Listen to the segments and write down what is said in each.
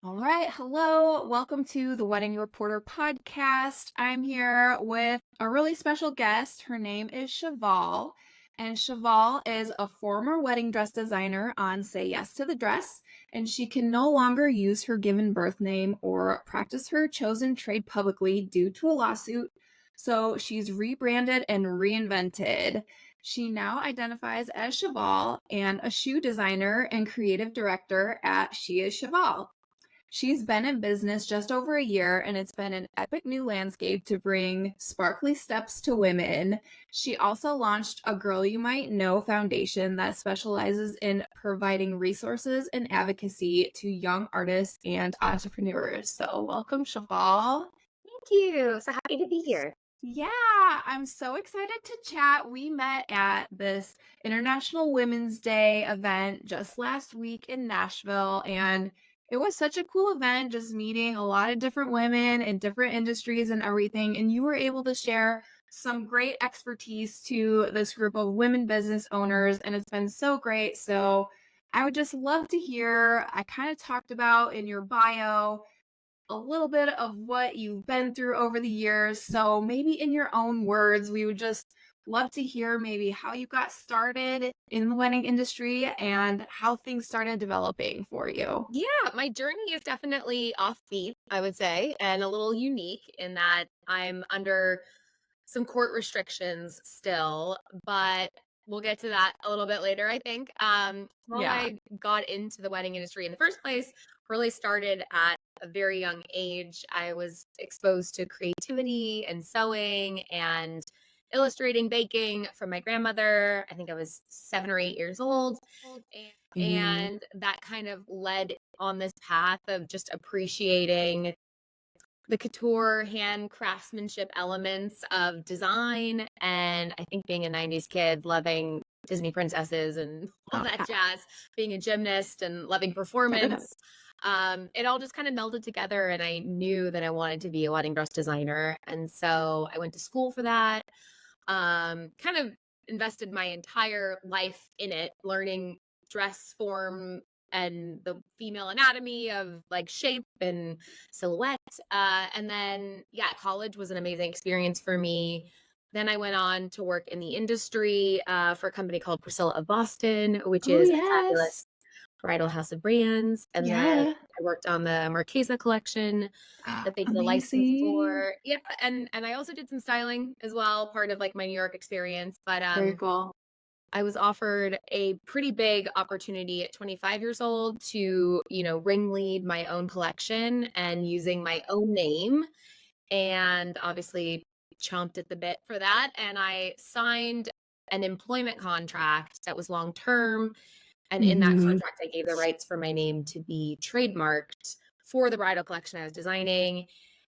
All right. Hello. Welcome to the Wedding Reporter podcast. I'm here with a really special guest. Her name is Cheval. And Cheval is a former wedding dress designer on Say Yes to the Dress. And she can no longer use her given birth name or practice her chosen trade publicly due to a lawsuit. So she's rebranded and reinvented. She now identifies as Cheval and a shoe designer and creative director at She is Cheval. She's been in business just over a year, and it's been an epic new landscape to bring sparkly steps to women. She also launched a Girl You Might Know foundation that specializes in providing resources and advocacy to young artists and entrepreneurs. So, welcome, Cheval. Thank you. So happy to be here. Yeah, I'm so excited to chat. We met at this International Women's Day event just last week in Nashville, and it was such a cool event, just meeting a lot of different women in different industries and everything. And you were able to share some great expertise to this group of women business owners, and it's been so great. So I would just love to hear. I kind of talked about in your bio a little bit of what you've been through over the years. So maybe in your own words, we would just love to hear maybe how you got started in the wedding industry and how things started developing for you. Yeah, my journey is definitely offbeat, I would say, and a little unique in that I'm under some court restrictions still, but we'll get to that a little bit later, I think. How Yeah. I got into the wedding industry in the first place really started at a very young age. I was exposed to creativity and sewing and illustrating, baking from my grandmother. I think I was 7 or 8 years old. Mhm. And that kind of led on this path of just appreciating the couture hand craftsmanship elements of design. And I think being a 90s kid, loving Disney princesses and all Oh, that yeah. jazz, being a gymnast and loving performance, it all just kind of melded together. And I knew that I wanted to be a wedding dress designer. And so I went to school for that, kind of invested my entire life in it, learning dress form and the female anatomy of like shape and silhouette. And then, yeah, college was an amazing experience for me. Then I went on to work in the industry for a company called Priscilla of Boston, which Oh, is a fabulous yes. bridal house of brands. And then Yeah. I worked on the Marquesa collection that they did a license Amazing. for. Yeah, and I also did some styling as well, part of like my New York experience. But Very cool. I was offered a pretty big opportunity at 25 years old to, ring lead my own collection and using my own name. And obviously chomped at the bit for that. And I signed an employment contract that was long term. And in that Mhm. contract, I gave the rights for my name to be trademarked for the bridal collection I was designing,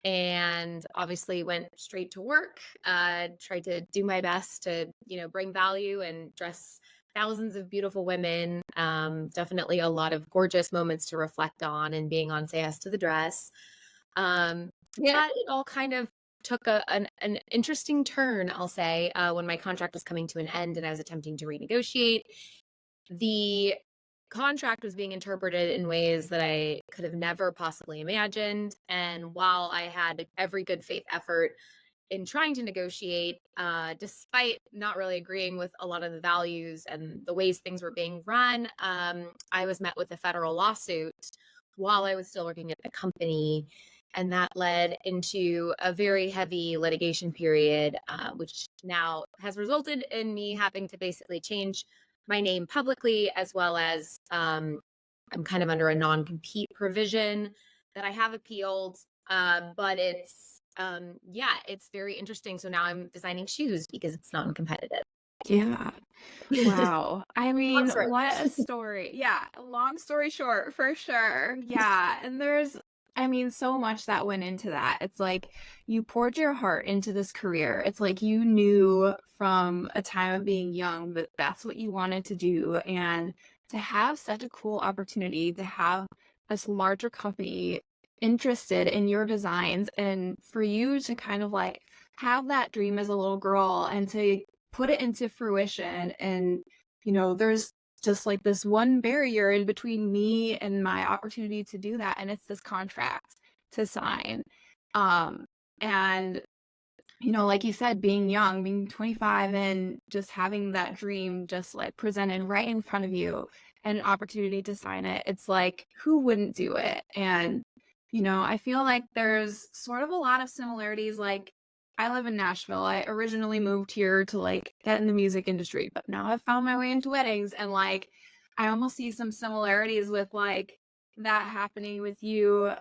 and obviously went straight to work, tried to do my best to, bring value and dress thousands of beautiful women. Definitely a lot of gorgeous moments to reflect on and being on Say Yes to the Dress. Um, but it all kind of took an interesting turn, I'll say, when my contract was coming to an end and I was attempting to renegotiate. The contract was being interpreted in ways that I could have never possibly imagined. And while I had every good faith effort in trying to negotiate, despite not really agreeing with a lot of the values and the ways things were being run, I was met with a federal lawsuit while I was still working at the company. And that led into a very heavy litigation period, which now has resulted in me having to basically change my name publicly, as well as I'm kind of under a non compete provision that I have appealed. But yeah, it's very interesting. So now I'm designing shoes because it's non competitive. Yeah. Wow. I Long mean, story. what a story. Yeah, long story short, for sure. Yeah, and there's I mean, so much that went into that. It's like you poured your heart into this career. It's like you knew from a time of being young that that's what you wanted to do, and to have such a cool opportunity to have this larger company interested in your designs and for you to kind of like have that dream as a little girl and to put it into fruition. And there's just like this one barrier in between me and my opportunity to do that, and it's this contract to sign. And like you said, being young, being 25 and just having that dream just like presented right in front of you and an opportunity to sign it. It's like, who wouldn't do it? And, I feel like there's sort of a lot of similarities. Like, I live in Nashville. I originally moved here to like get in the music industry, but now I've found my way into weddings. And like, I almost see some similarities with like that happening with you,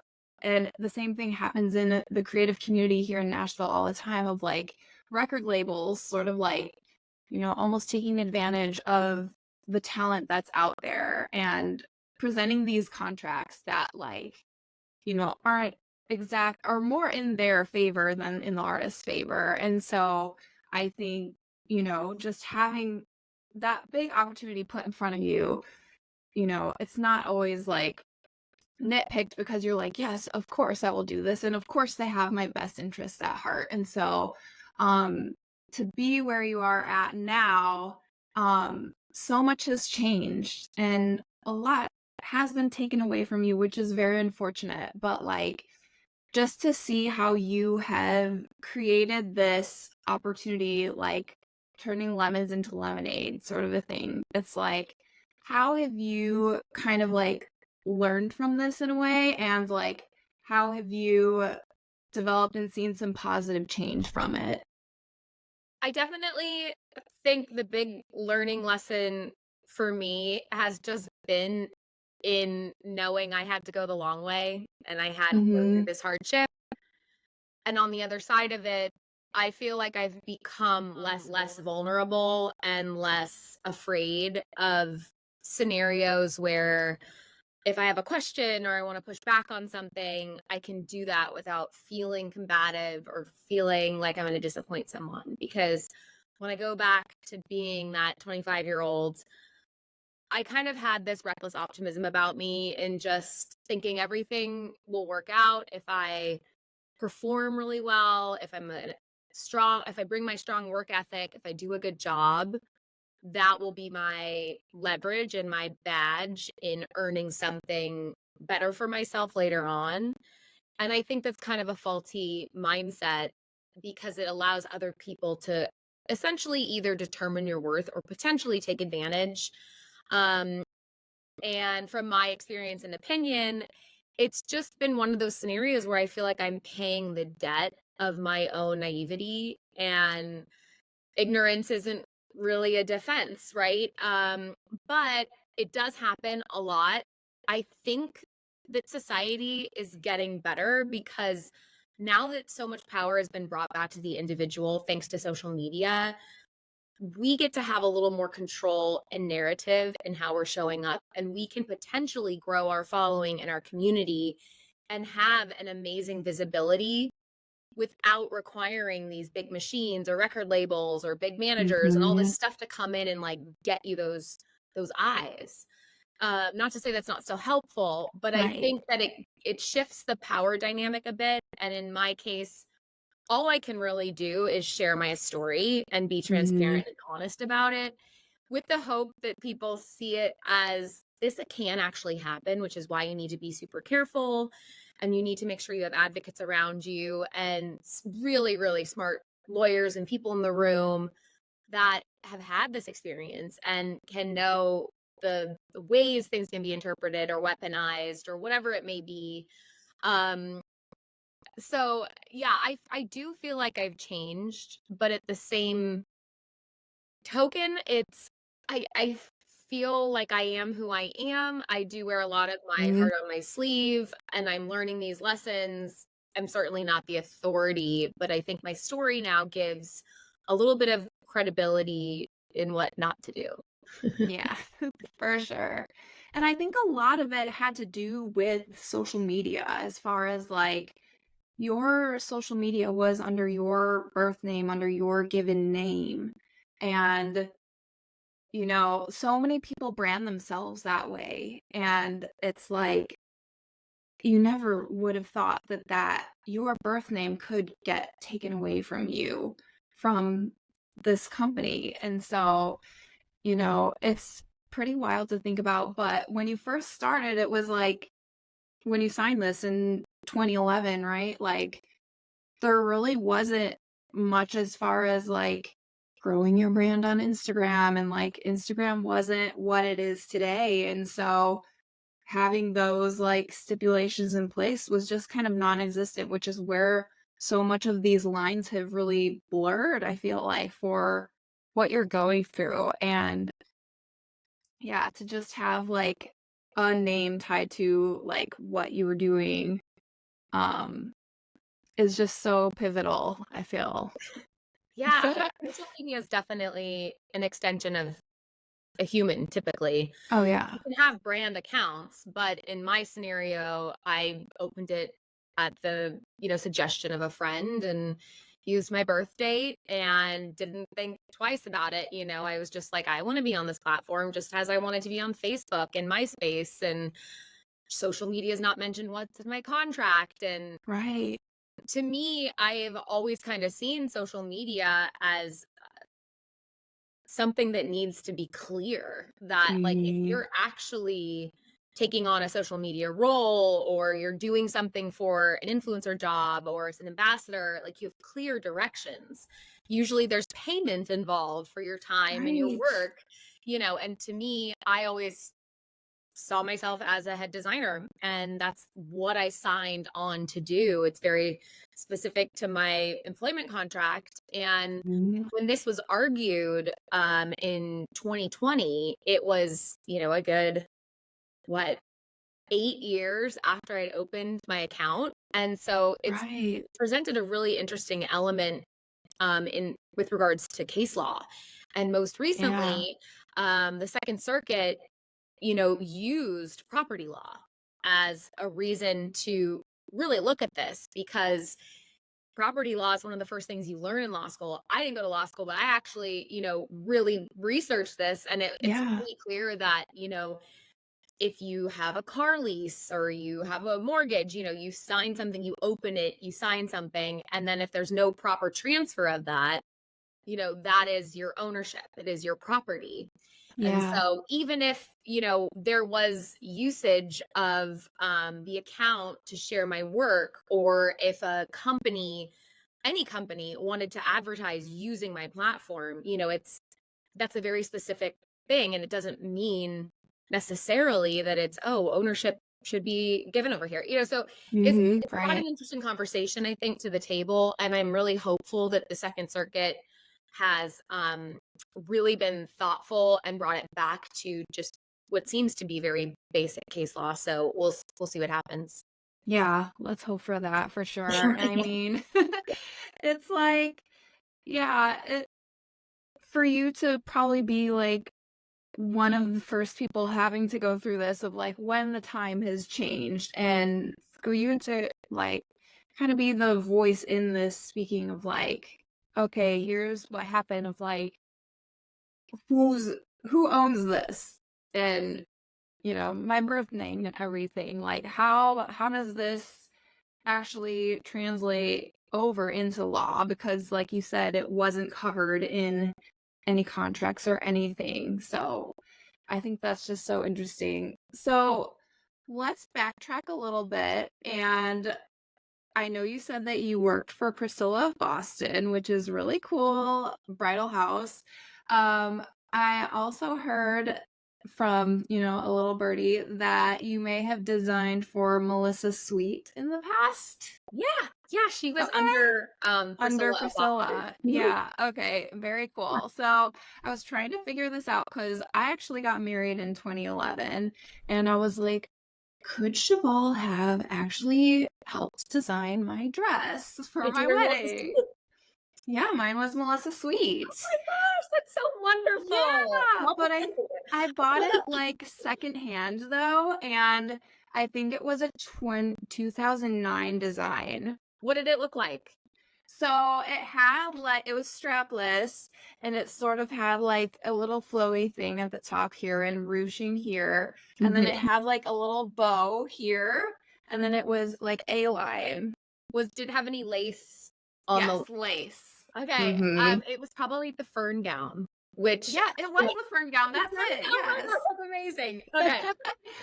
and the same thing happens in the creative community here in Nashville all the time, of like record labels sort of like, almost taking advantage of the talent that's out there and presenting these contracts that like, aren't exact, are more in their favor than in the artist's favor. And so I think, just having that big opportunity put in front of you, it's not always like nitpicked, because you're like, yes, of course I will do this, and of course they have my best interests at heart. And so um to be where you are at now, so much has changed and a lot has been taken away from you, which is very unfortunate. But like, just to see how you have created this opportunity, like turning lemons into lemonade sort of a thing. It's like, how have you kind of like learned from this in a way? And like, how have you developed and seen some positive change from it? I definitely think the big learning lesson for me has just been in knowing I had to go the long way and I had to go through Mm-hmm. this hardship. And on the other side of it, I feel like I've become less vulnerable and less afraid of scenarios where if I have a question or I want to push back on something, I can do that without feeling combative or feeling like I'm going to disappoint someone. Because when I go back to being that 25-year-old, I kind of had this reckless optimism about me and just thinking everything will work out if I perform really well, if I bring my strong work ethic, if I do a good job, that will be my leverage and my badge in earning something better for myself later on. And I think that's kind of a faulty mindset because it allows other people to essentially either determine your worth or potentially take advantage. Um, and from my experience and opinion, it's just been one of those scenarios where I feel like I'm paying the debt of my own naivety, and ignorance isn't really a defense, right? But it does happen a lot. I think that society is getting better because now that so much power has been brought back to the individual thanks to social media, we get to have a little more control and narrative in how we're showing up, and we can potentially grow our following and our community and have an amazing visibility without requiring these big machines or record labels or big managers and all Mm-hmm. this stuff to come in and like get you those eyes. Not to say that's not still helpful, but I Right. think that it shifts the power dynamic a bit. And in my case, all I can really do is share my story and be Mm-hmm. transparent and honest about it, with the hope that people see it as this can actually happen, which is why you need to be super careful and you need to make sure you have advocates around you and really, really smart lawyers and people in the room that have had this experience and can know the ways things can be interpreted or weaponized or whatever it may be. Um, so yeah, I do feel like I've changed, but at the same token, I feel like I am who I am. I do wear a lot of my Mm-hmm. heart on my sleeve and I'm learning these lessons. I'm certainly not the authority, but I think my story now gives a little bit of credibility in what not to do. Yeah, for sure. And I think a lot of it had to do with social media, as far as like your social media was under your birth name, under your given name. And, so many people brand themselves that way. And it's like, you never would have thought that your birth name could get taken away from you from this company. And so, it's pretty wild to think about, but when you first started, it was like when you signed this in 2011, right? Like, there really wasn't much as far as, like, growing your brand on Instagram, and, like, Instagram wasn't what it is today, and so having those, like, stipulations in place was just kind of non-existent, which is where so much of these lines have really blurred, I feel like, for what you're going through, and yeah, to just have, like, a name tied to, like, what you were doing, um, is just so pivotal, I feel. Yeah, social media is definitely an extension of a human typically. Oh, yeah. You can have brand accounts, but in my scenario, I opened it at the, suggestion of a friend and used my birth date and didn't think twice about it. I was just like, I want to be on this platform just as I wanted to be on Facebook and MySpace, and social media is not mentioned once in my contract. And Right. to me, I've always kind of seen social media as something that needs to be clear, that like if Mhm. you're actually taking on a social media role or you're doing something for an influencer job or as an ambassador, like you have clear directions. Usually there's payment involved for your time and your Right. work, and to me, I always saw myself as a head designer, and that's what I signed on to do. It's very specific to my employment contract. And Mhm. when this was argued in 2020, it was, a good, what, 8 years after I'd opened my account. And so it's Right. presented a really interesting element in with regards to case law. And most Yeah. recently, the Second Circuit, used property law as a reason to really look at this, because property law is one of the first things you learn in law school. I didn't go to law school, but I actually, really researched this. And it's Yeah. really clear that, if you have a car lease or you have a mortgage, you sign something, you open it, you sign something. And then if there's no proper transfer of that, that is your ownership, it is your property. And Yeah. so even if, there was usage of the account to share my work, or if a company, any company wanted to advertise using my platform, that's a very specific thing. And it doesn't mean necessarily that it's, oh, ownership should be given over here. So it's Mhm. it's brought an Right. interesting conversation, I think, to the table. And I'm really hopeful that the Second Circuit has really been thoughtful and brought it back to just what seems to be very basic case law. So we'll see what happens. Yeah, let's hope for that for sure. I mean, it's like, yeah, for you to probably be like one of the first people having to go through this of like when the time has changed, and for you to like kind of be the voice in this, speaking of like, okay, here's what happened, of like who's who owns this, and my birth name and everything, like how does this actually translate over into law, because like you said, it wasn't covered in any contracts or anything. So I think that's just so interesting. So let's backtrack a little bit. And I know you said that you worked for Priscilla of Boston, which is really cool, bridal house. Um, I also heard from, a little birdie that you may have designed for Melissa Sweet in the past. Yeah, she was Okay. under Under Priscilla of Boston. Priscilla. Yeah. Okay. Very cool. So I was trying to figure this out because I actually got married in 2011, and I was like, could Cheval have actually helped design my dress for Did my you wear Melissa wedding? Sweet? Yeah, mine was Melissa Oh Sweet. my gosh, that's so wonderful. Yeah, Help but us I bought it like secondhand though, and I think it was a 2009 design. What did it look like? So it had like, it was strapless, and it sort of had like a little flowy thing at the top here and ruching here. And then it Mhm. had like a little bow here. And then it was like A-line. Did it have any lace on the Yes, lace. Okay, Mm-hmm. it was probably the fern gown. which Yeah, it was like, the fern gown. oh That's it. my God, Yes. that's amazing. Okay.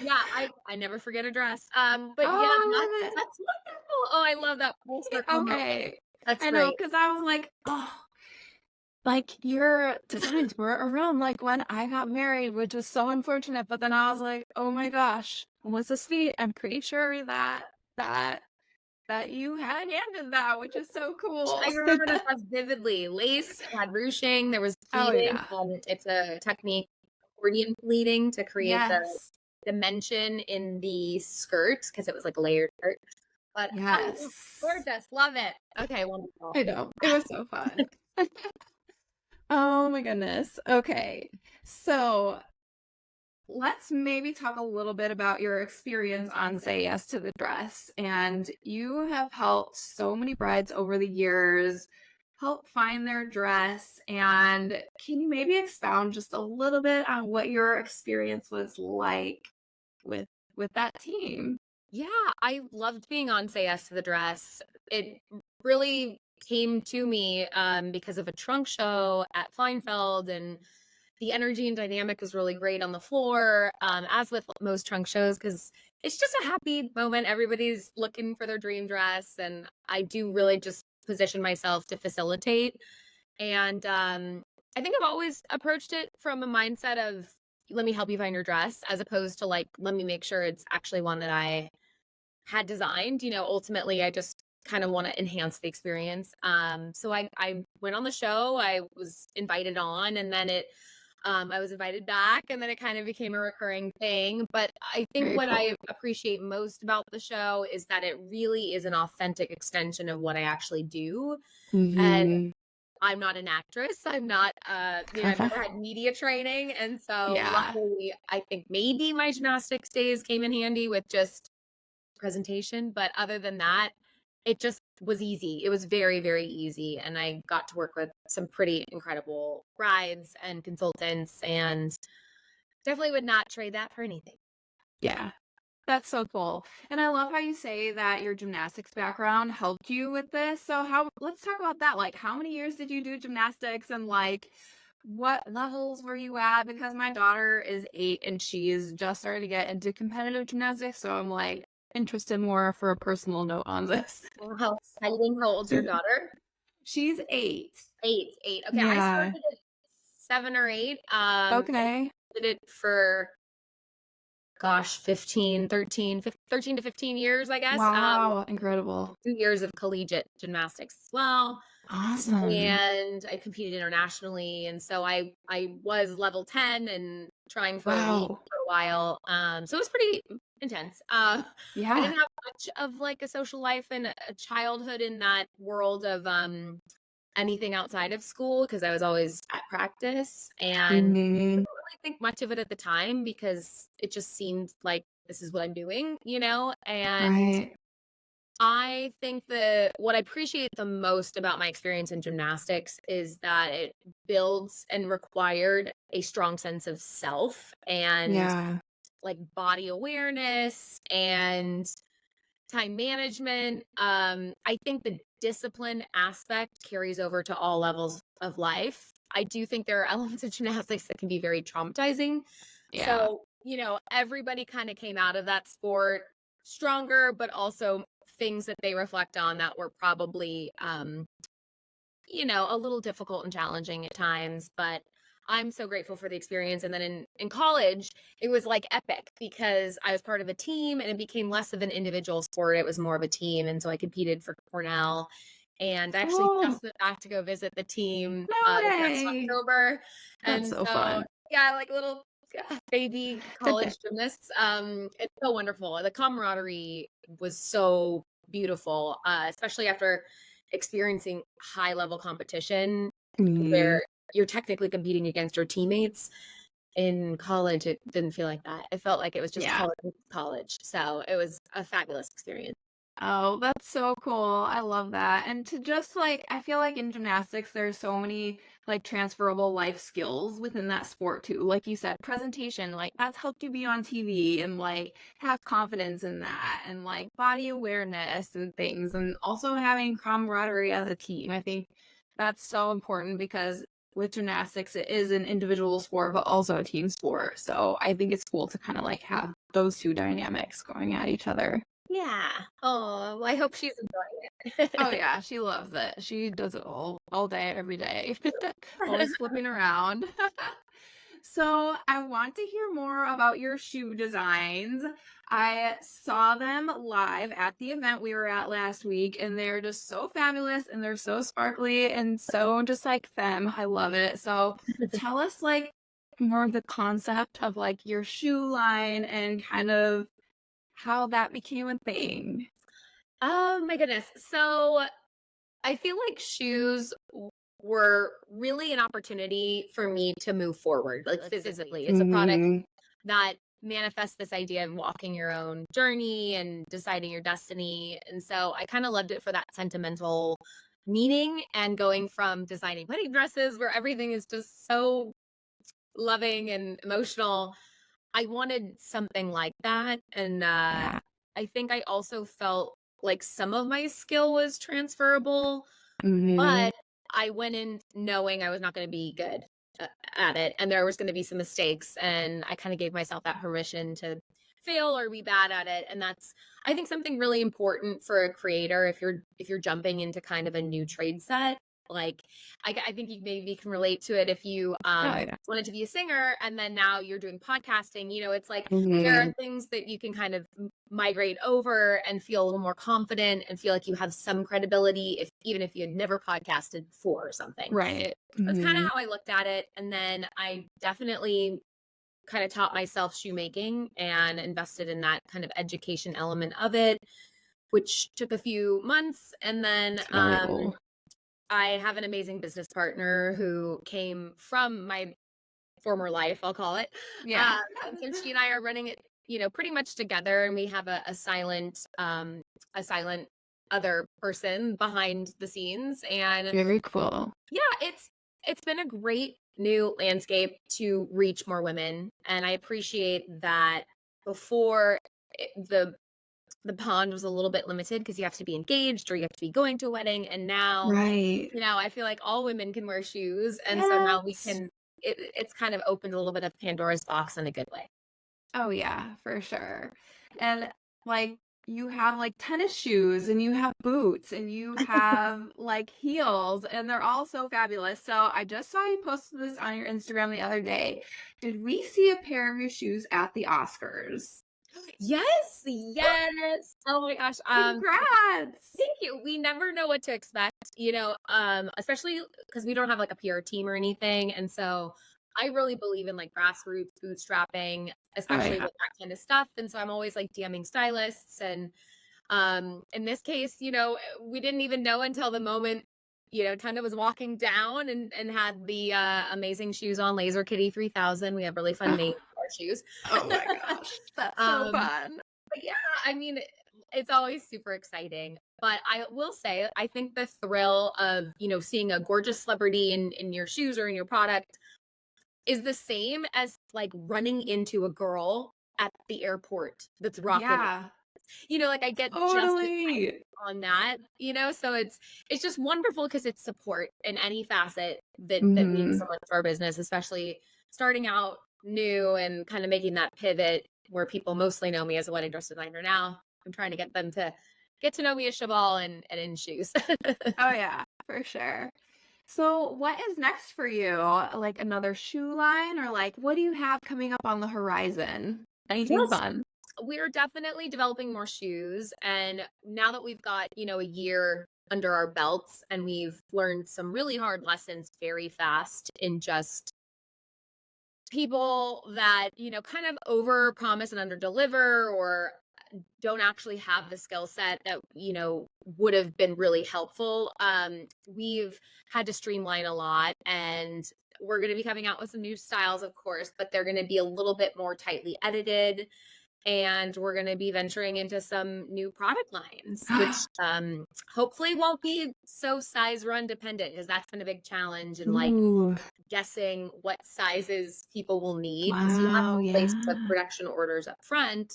Yeah, I never forget a dress. But yeah, Oh, I love that's wonderful. Oh, I love that full it. circle moment. Okay. That's I know, great. because I was like, oh, like your designs were around like when I got married, which was so unfortunate. But then I was like, oh my gosh, was this feat? I'm pretty sure that that you had handed that, which is so I cool. remember the dress vividly. Lace, it had ruching, there was Oh pleating. yeah. It's a technique, accordion pleating, to create the Yes. dimension in the skirt because it was like a layered skirt. But oh, Yes. gorgeous, love it. Okay, wonderful. I know. It was so fun. Oh my goodness. Okay. So let's maybe talk a little bit about your experience on Say Yes to the Dress. And you have helped so many brides over the years help find their dress. And can you maybe expound just a little bit on what your experience was like with that team? Yeah, I loved being on Say Yes to the Dress. It really came to me because of a trunk show at Feinfeld, and the energy and dynamic was really great on the floor, as with most trunk shows, because it's just a happy moment. Everybody's looking for their dream dress, and I do really just position myself to facilitate. And I think I've always approached it from a mindset of, let me help you find your dress, as opposed to like, let me make sure it's actually one that I had designed. Ultimately I just kind of want to enhance the experience. So I went on the show, I was invited on, and then I was invited back, and then it kind of became a recurring thing. But I think Very what cool. I appreciate most about the show is that it really is an authentic extension of what I actually do. And Mhm. I'm not an actress. I'm not, I've Okay. never had media training. And so Yeah. luckily, I think maybe my gymnastics days came in handy with just presentation, but other than that, it just was easy. It was very, very easy, and I got to work with some pretty incredible brides and consultants, and definitely would not trade that for anything. Yeah. That's so cool. And I love how you say that your gymnastics background helped you with this. So how let's talk about that. Like how many years did you do gymnastics and like what levels were you at? Because my daughter is 8 and she's just started to get into competitive gymnastics. So I'm like interested more for a personal note on this. Well, how exciting. How old's your daughter? She's 8. 8, 8. Okay, I Yeah. started at 7 or 8, and Okay. did it for, gosh, 15, 13 to 15 years, I guess. Wow. Incredible. 2 years of collegiate gymnastics as well. Awesome. And I competed internationally, and so I was level 10 and trying for elite Wow. for a while, so it was pretty intense. I Yeah. didn't have much of, like, a social life and a childhood in that world of, anything outside of school, because I was always at practice, and Mhm. didn't really think much of it at the time because it just seemed like this is what I'm doing, and Right. I think that what I appreciate the most about my experience in gymnastics is that it builds and required a strong sense of self and Yeah. like body awareness and time management. I think the discipline aspect carries over to all levels of life. I do think there are elements of gymnastics that can be very traumatizing. Yeah. So, everybody kind of came out of that sport stronger, but also things that they reflect on that were probably, a little difficult and challenging at times. But I'm so grateful for the experience. And then in college, it was like epic because I was part of a team and it became less of an individual sport. It was more of a team. And so I competed for Cornell. And I actually Oh, just went back to go visit the team no this past way. October. That's And so so, fun. yeah, like little baby college gymnasts. It's so wonderful. The camaraderie was so beautiful, especially after experiencing high level competition Mhm. where you're technically competing against your teammates. In college, it didn't feel like that. It felt like it was just Yeah. college. So it was a fabulous experience. Oh, that's so cool. I love that. And to just like, I feel like in gymnastics, there's so many like transferable life skills within that sport too. Like you said, presentation, like that's helped you be on TV and like have confidence in that and like body awareness and things. And also having camaraderie as a team. I think that's so important because with gymnastics, it is an individual sport, but also a team sport. So I think it's cool to kind of like have those two dynamics going at each other. Yeah. Oh, well, I hope she's enjoying Oh it. yeah, she loves it. She does it all day, every day. Always flipping around. So I want to hear more about your shoe designs. I saw them live at the event we were at last week, and they're just so fabulous and they're so sparkly and so just like them. I love it. So tell us like more of the concept of like your shoe line and kind of how that became a thing. Oh my goodness. So I feel like shoes were really an opportunity for me to move forward, like physically. It's a product Mhm. that manifests this idea of walking your own journey and deciding your destiny. And so I kind of loved it for that sentimental meaning and going from designing wedding dresses where everything is just so loving and emotional. I wanted something like that. And Yeah. I think I also felt like some of my skill was transferable, Mhm. but I went in knowing I was not gonna be good at it, and there was gonna be some mistakes, and I kinda gave myself that permission to fail or be bad at it, and that's, I think, something really important for a creator if you're jumping into kind of a new trade set. Like, I think you maybe can relate to it if you, Oh yeah. wanted to be a singer and then now you're doing podcasting, it's like there are Mhm. things that you can kind of migrate over and feel a little more confident and feel like you have some credibility if even if you had never podcasted before or something. Right. That's kind of Mhm. how I looked at it. And then I definitely kind of taught myself shoemaking and invested in that kind of education element of it, which took a few months. And then It's valuable. I have an amazing business partner who came from my former life, I'll call it. Yeah. And so she and I are running it, pretty much together, and we have a silent other person behind the scenes. And Very cool. yeah, it's been a great new landscape to reach more women, and I appreciate that. Before the pond was a little bit limited because you have to be engaged or you have to be going to a wedding, and now Right. I feel like all women can wear shoes, and so now we Yes. can. It's kind of opened a little bit of Pandora's box in a good way. Oh yeah, for sure. And like you have like tennis shoes and you have boots and you have like heels and they're all so fabulous. So I just saw you posted this on your Instagram the other day. Did we see a pair of your shoes at the Oscars? Yes, yes. Oh my gosh. Congrats. Thank you. We never know what to expect, especially because we don't have like a PR team or anything. And so I really believe in like grassroots bootstrapping, Oh especially yeah. with that kind of stuff. And so I'm always like DMing stylists. And in this case, we didn't even know until the moment, Tunda was walking down and had the amazing shoes on, Laser Kitty 3000. We have really fun names for our shoes. Oh my gosh. That's so um, fun. but yeah, I mean, it's always super exciting. But I will say, I think the thrill of, seeing a gorgeous celebrity in your shoes or in your product is the same as like running into a girl at the airport that's rocking. Yeah. Like I get just as Totally. on that, so it's just wonderful because it's support in any facet that means Mhm. so much to our business, especially starting out new and kind of making that pivot where people mostly know me as a wedding dress designer now. I'm trying to get them to get to know me as Cheval and in shoes. Oh yeah, for sure. So, what is next for you? Like another shoe line, or like what do you have coming up on the horizon? Anything Yes, fun? we're definitely developing more shoes. And now that we've got, a year under our belts and we've learned some really hard lessons very fast in just people that, kind of over promise and under deliver or don't actually have the skill set that, would have been really helpful. We've had to streamline a lot, and we're going to be coming out with some new styles, of course, but they're going to be a little bit more tightly edited, and we're going to be venturing into some new product lines, which hopefully won't be so size run dependent because that's been a big challenge and like Ooh, guessing what sizes people will need because you have wow, to place the yeah. production orders up front.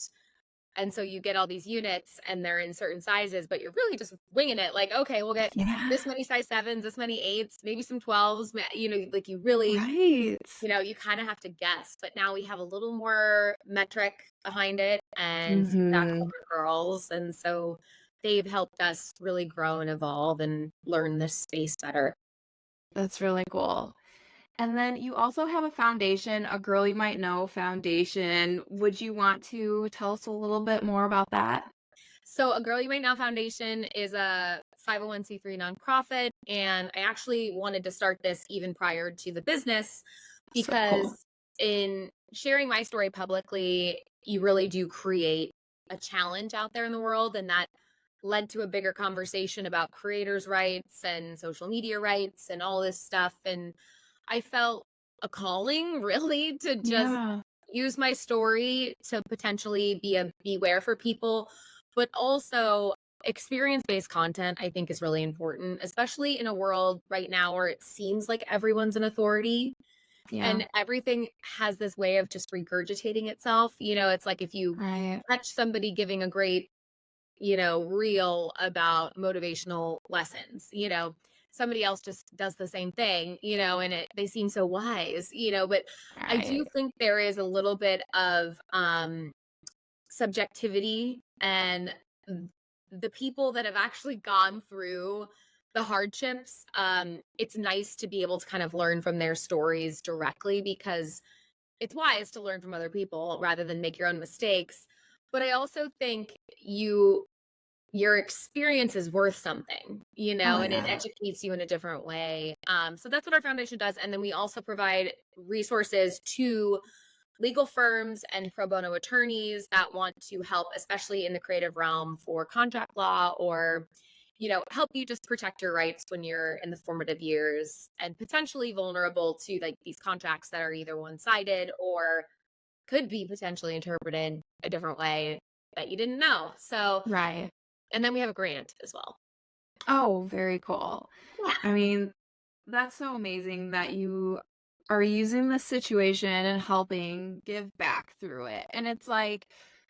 And so you get all these units and they're in certain sizes, but you're really just winging it. Like, okay, we'll get Yeah. this many size sevens, this many eights, maybe some 12s, like you really, Right. you kind of have to guess. But now we have a little more metric behind it and feedback from Hmm. our girls. And so they've helped us really grow and evolve and learn this space better. That's really cool. And then you also have a foundation, a Girl You Might Know foundation. Would you want to tell us a little bit more about that? So, A Girl You Might Now Foundation is a 501c3 nonprofit. And I actually wanted to start this even prior to the business So cool. because in sharing my story publicly, you really do create a challenge out there in the world. And that led to a bigger conversation about creators' rights and social media rights and all this stuff. And I felt a calling really to just Yeah. use my story to potentially be a beware for people, but also experience-based content I think is really important, especially in a world right now where it seems like everyone's an authority Yeah. and everything has this way of just regurgitating itself. It's like if you Right. catch somebody giving a great, reel about motivational lessons, somebody else just does the same thing, and they seem so wise, but I do Right. think there is a little bit of subjectivity and the people that have actually gone through the hardships. It's nice to be able to kind of learn from their stories directly because it's wise to learn from other people rather than make your own mistakes. But I also think your experience is worth something, Oh, and it yeah. educates you in a different way. So that's what our foundation does. And then we also provide resources to legal firms and pro bono attorneys that want to help, especially in the creative realm for contract law or, help you just protect your rights when you're in the formative years and potentially vulnerable to like these contracts that are either one sided or could be potentially interpreted a different way that you didn't know. So, Right. and then we have a grant as well. Oh, very cool. Yeah. I mean, that's so amazing that you are using this situation and helping give back through it. And it's like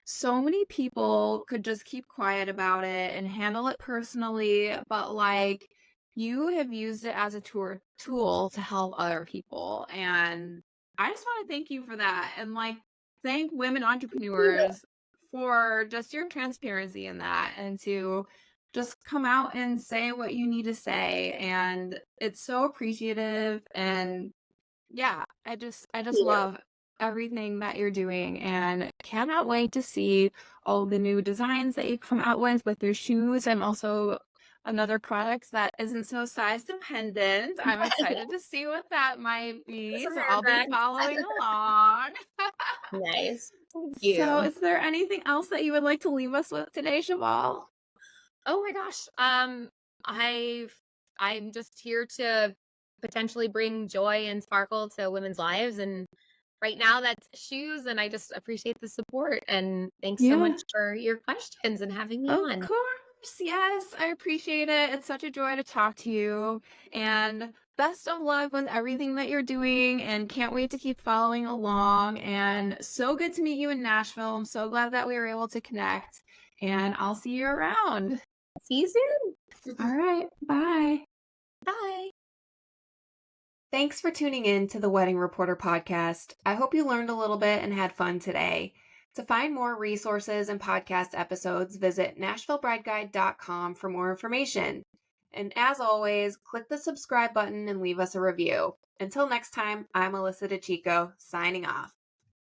so many people could just keep quiet about it and handle it personally, but like you have used it as a tool to help other people. And I just want to thank you for that. And like thank women Yeah. entrepreneurs for just your transparency in that and to just come out and say what you need to say, and it's so appreciative. And yeah, I just love everything that you're doing and cannot wait to see all the new designs that you come out with your shoes and also another product that isn't so size dependent. I'm excited to see what that might be, Some so I'll be handbags. following along. Nice. Thank So you. is there anything else that you would like to leave us with today, Cheval? Oh my gosh. I'm just here to potentially bring joy and sparkle to women's lives. And right now that's shoes. And I just appreciate the support. And thanks so much Yeah. for your questions and having me Of on. course. Yes, I appreciate it. It's such a joy to talk to you. And best of luck with everything that you're doing. And can't wait to keep following along. And so good to meet you in Nashville. I'm so glad that we were able to connect. And I'll see you around. See you All soon. right. Bye. Bye. Thanks for tuning in to the Wedding Reporter podcast. I hope you learned a little bit and had fun today. To find more resources and podcast episodes, visit NashvilleBrideGuide.com for more information. And as always, click the subscribe button and leave us a review. Until next time, I'm Alyssa DeChico, signing off.